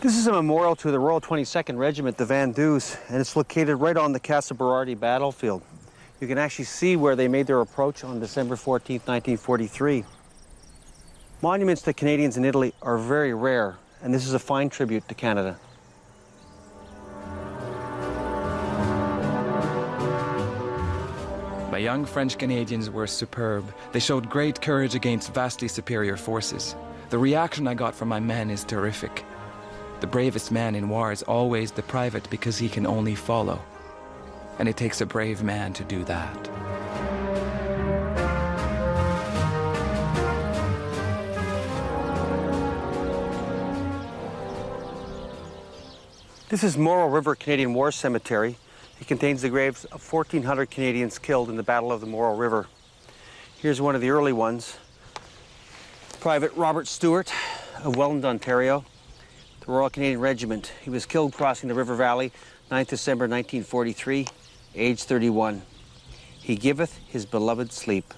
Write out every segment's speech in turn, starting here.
This is a memorial to the Royal 22nd Regiment, the Vandus, and it's located right on the Casa Berardi battlefield. You can actually see where they made their approach on December 14, 1943. Monuments to Canadians in Italy are very rare, and this is a fine tribute to Canada. My young French Canadians were superb. They showed great courage against vastly superior forces. The reaction I got from my men is terrific. The bravest man in war is always the private because he can only follow. And it takes a brave man to do that. This is Morrill River Canadian War Cemetery. It contains the graves of 1,400 Canadians killed in the Battle of the Morrill River. Here's one of the early ones. Private Robert Stewart of Welland, Ontario, the Royal Canadian Regiment. He was killed crossing the River Valley, 9th December 1943, age 31. He giveth his beloved sleep.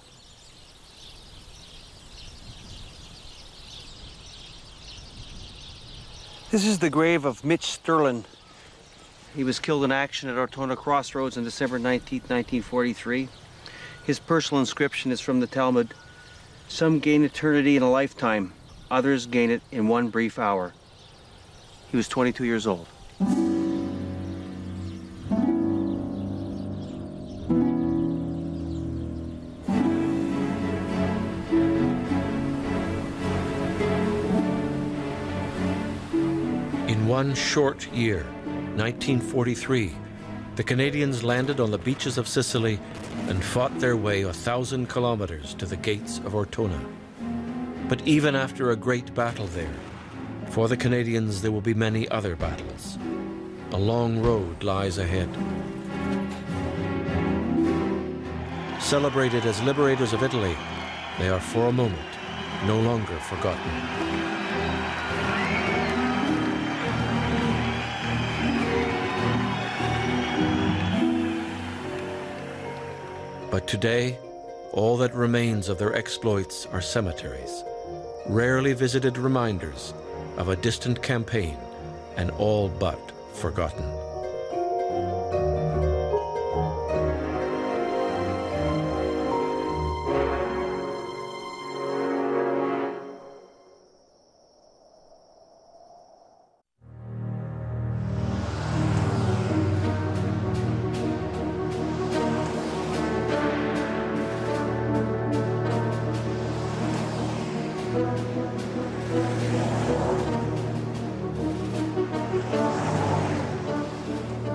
This is the grave of Mitch Sterling. He was killed in action at Ortona Crossroads on December 19, 1943. His personal inscription is from the Talmud. Some gain eternity in a lifetime, others gain it in one brief hour. He was 22 years old. In one short year, 1943, the Canadians landed on the beaches of Sicily and fought their way 1,000 kilometers to the gates of Ortona. But even after a great battle there, for the Canadians there will be many other battles. A long road lies ahead. Celebrated as liberators of Italy, they are for a moment no longer forgotten. But today, all that remains of their exploits are cemeteries, rarely visited reminders of a distant campaign and all but forgotten.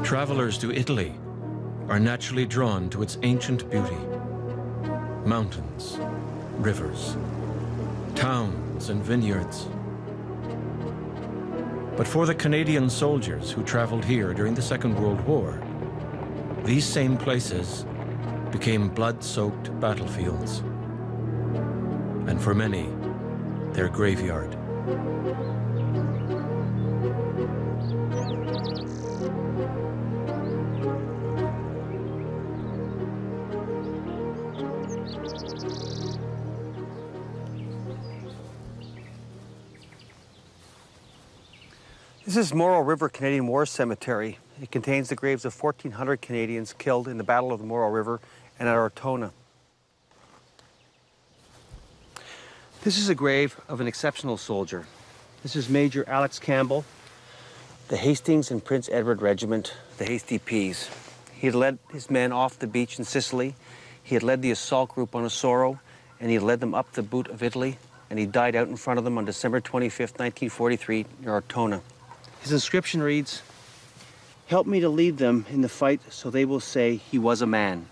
Travelers to Italy are naturally drawn to its ancient beauty. Mountains, rivers, towns, and vineyards. But for the Canadian soldiers who traveled here during the Second World War, these same places became blood-soaked battlefields. And for many, their graveyard. This is Morrill River Canadian War Cemetery. It contains the graves of 1,400 Canadians killed in the Battle of the Morrill River and at Ortona. This is a grave of an exceptional soldier. This is Major Alex Campbell, the Hastings and Prince Edward Regiment, the Hasty Peas. He had led his men off the beach in Sicily. He had led the assault group on Osoro, and he had led them up the boot of Italy, and he died out in front of them on December 25th, 1943, near Ortona. His inscription reads, "Help me to lead them in the fight so they will say he was a man."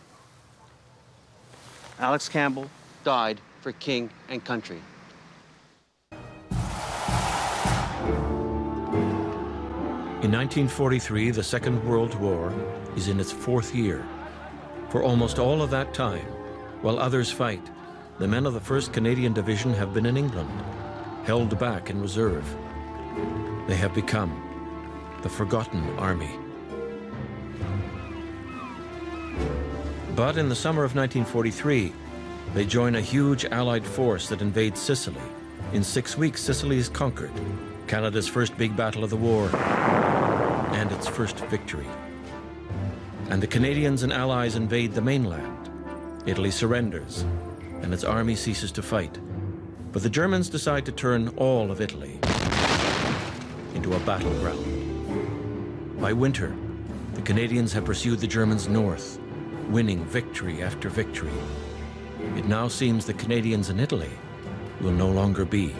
Alex Campbell died for king and country. In 1943, the Second World War is in its 4th year. For almost all of that time, while others fight, the men of the 1st Canadian Division have been in England, held back in reserve. They have become the Forgotten Army. But in the summer of 1943, they join a huge Allied force that invades Sicily. In 6 weeks, Sicily is conquered, Canada's first big battle of the war, and its first victory. And the Canadians and Allies invade the mainland. Italy surrenders, and its army ceases to fight. But the Germans decide to turn all of Italy into a battleground. By winter, the Canadians have pursued the Germans north, winning victory after victory. It now seems the Canadians in Italy will no longer be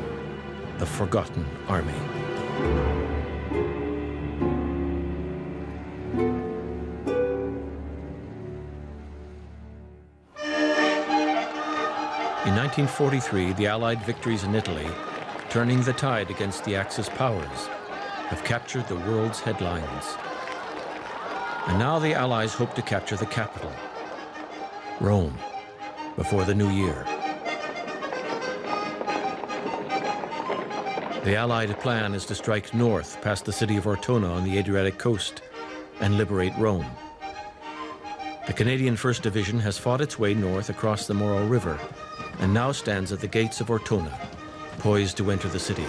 the forgotten army. In 1943, the Allied victories in Italy, turning the tide against the Axis powers, have captured the world's headlines. And now the Allies hope to capture the capital, Rome, before the new year. The Allied plan is to strike north past the city of Ortona on the Adriatic coast and liberate Rome. The Canadian 1st Division has fought its way north across the Moro River and now stands at the gates of Ortona, poised to enter the city.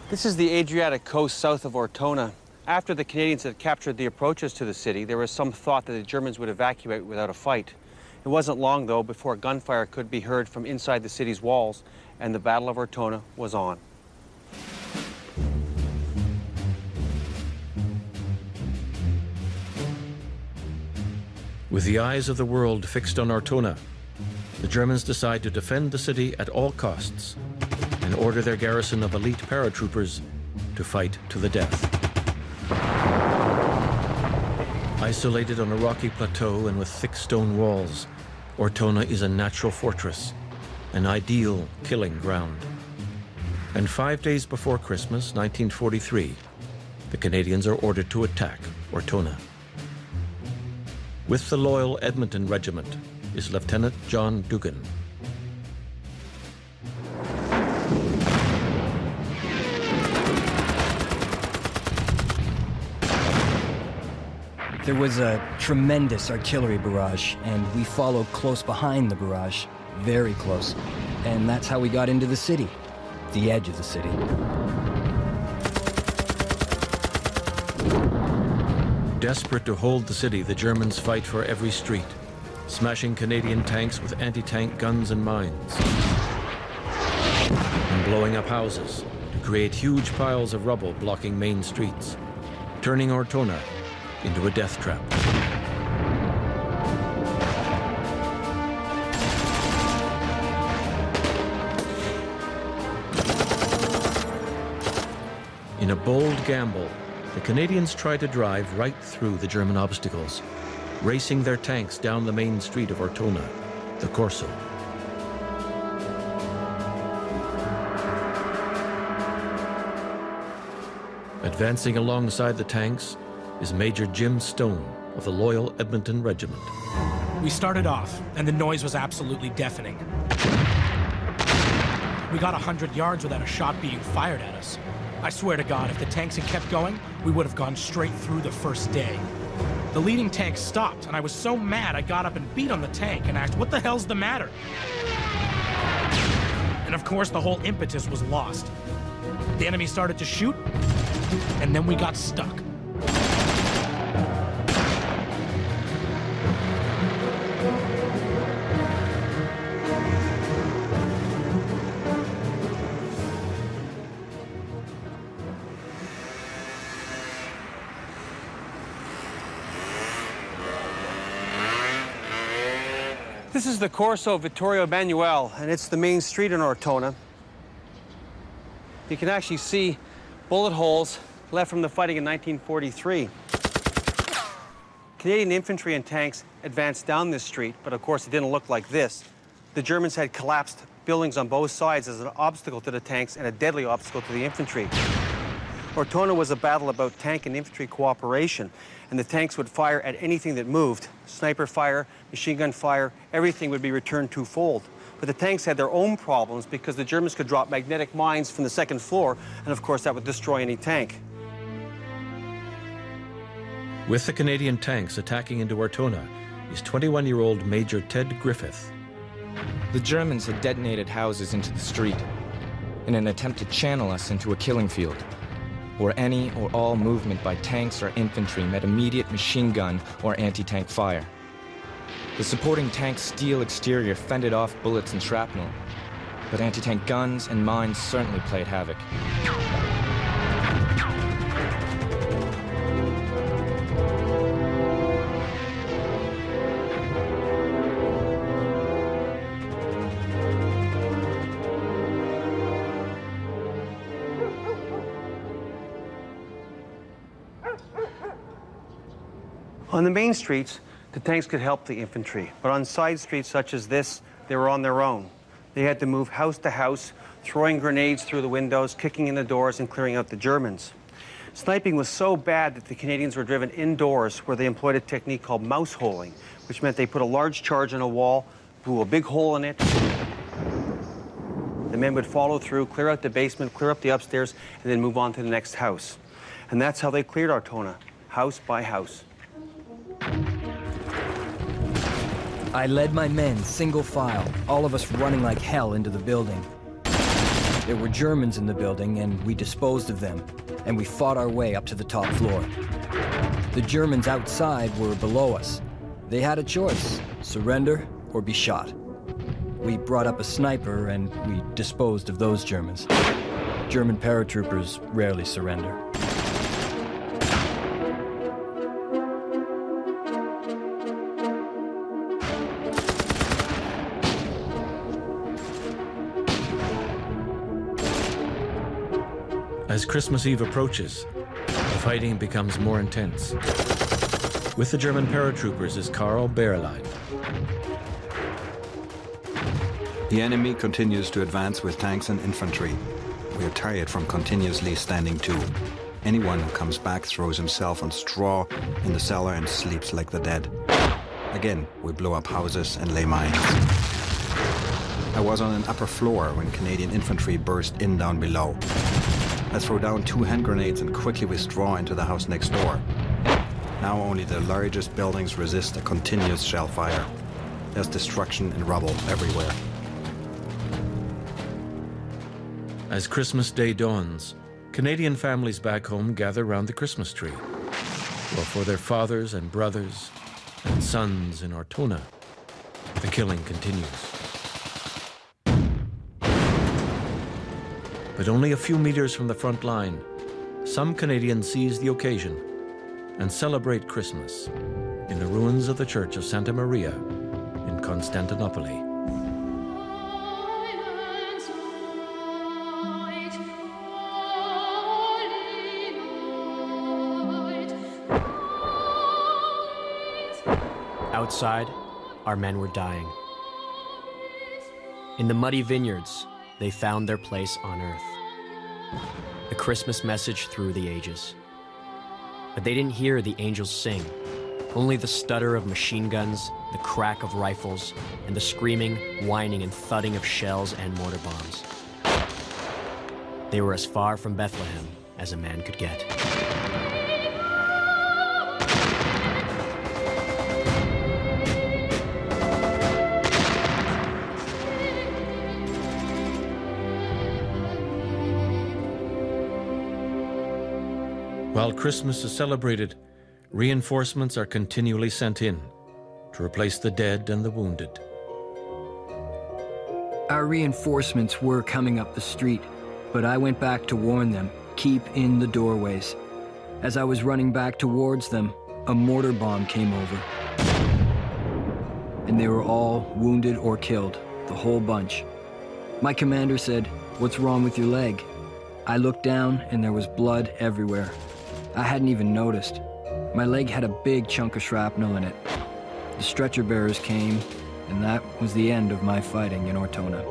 This is the Adriatic coast south of Ortona. After the Canadians had captured the approaches to the city, there was some thought that the Germans would evacuate without a fight. It wasn't long, though, before gunfire could be heard from inside the city's walls, and the Battle of Ortona was on. With the eyes of the world fixed on Ortona, the Germans decide to defend the city at all costs and order their garrison of elite paratroopers to fight to the death. Isolated on a rocky plateau and with thick stone walls, Ortona is a natural fortress, an ideal killing ground. And 5 days before Christmas, 1943, the Canadians are ordered to attack Ortona. With the loyal Edmonton Regiment is Lieutenant John Dugan. There was a tremendous artillery barrage, and we followed close behind the barrage, very close. And that's how we got into the city, the edge of the city. Desperate to hold the city, the Germans fight for every street, smashing Canadian tanks with anti-tank guns and mines, and blowing up houses to create huge piles of rubble blocking main streets, turning Ortona into a death trap. In a bold gamble, the Canadians try to drive right through the German obstacles, racing their tanks down the main street of Ortona, the Corso. Advancing alongside the tanks is Major Jim Stone of the loyal Edmonton Regiment. We started off, and the noise was absolutely deafening. We got 100 yards without a shot being fired at us. I swear to God, if the tanks had kept going, we would have gone straight through the first day. The leading tank stopped, and I was so mad I got up and beat on the tank and asked, "What the hell's the matter?" And of course, the whole impetus was lost. The enemy started to shoot, and then we got stuck. This is the Corso Vittorio Emanuele, and it's the main street in Ortona. You can actually see bullet holes left from the fighting in 1943. Canadian infantry and tanks advanced down this street, but of course it didn't look like this. The Germans had collapsed buildings on both sides as an obstacle to the tanks and a deadly obstacle to the infantry. Ortona was a battle about tank and infantry cooperation, and the tanks would fire at anything that moved. Sniper fire, machine gun fire, everything would be returned twofold. But the tanks had their own problems because the Germans could drop magnetic mines from the second floor, and of course that would destroy any tank. With the Canadian tanks attacking into Ortona is 21-year-old Major Ted Griffith. The Germans had detonated houses into the street in an attempt to channel us into a killing field, where any or all movement by tanks or infantry met immediate machine gun or anti-tank fire. The supporting tank's steel exterior fended off bullets and shrapnel, but anti-tank guns and mines certainly played havoc. On the main streets, the tanks could help the infantry, but on side streets such as this, they were on their own. They had to move house to house, throwing grenades through the windows, kicking in the doors, and clearing out the Germans. Sniping was so bad that the Canadians were driven indoors, where they employed a technique called mouse holing, which meant they put a large charge in a wall, blew a big hole in it. The men would follow through, clear out the basement, clear up the upstairs, and then move on to the next house. And that's how they cleared Ortona, house by house. I led my men single file, all of us running like hell into the building. There were Germans in the building, and we disposed of them, and we fought our way up to the top floor. The Germans outside were below us. They had a choice, surrender or be shot. We brought up a sniper, and we disposed of those Germans. German paratroopers rarely surrender. As Christmas Eve approaches, the fighting becomes more intense. With the German paratroopers is Karl Beerlein. The enemy continues to advance with tanks and infantry. We are tired from continuously standing to. Anyone who comes back throws himself on straw in the cellar and sleeps like the dead. Again, we blow up houses and lay mines. I was on an upper floor when Canadian infantry burst in down below. I throw down 2 hand grenades and quickly withdraw into the house next door. Now only the largest buildings resist a continuous shell fire. There's destruction and rubble everywhere. As Christmas Day dawns, Canadian families back home gather round the Christmas tree. While for their fathers and brothers and sons in Ortona, the killing continues. But only a few meters from the front line, some Canadians seize the occasion and celebrate Christmas in the ruins of the Church of Santa Maria in Constantinople. Outside, our men were dying. In the muddy vineyards, they found their place on earth. A Christmas message through the ages. But they didn't hear the angels sing, only the stutter of machine guns, the crack of rifles, and the screaming, whining, and thudding of shells and mortar bombs. They were as far from Bethlehem as a man could get. While Christmas is celebrated, reinforcements are continually sent in to replace the dead and the wounded. Our reinforcements were coming up the street, but I went back to warn them, keep in the doorways. As I was running back towards them, a mortar bomb came over. And they were all wounded or killed, the whole bunch. My commander said, "What's wrong with your leg?" I looked down and there was blood everywhere. I hadn't even noticed. My leg had a big chunk of shrapnel in it. The stretcher bearers came, and that was the end of my fighting in Ortona.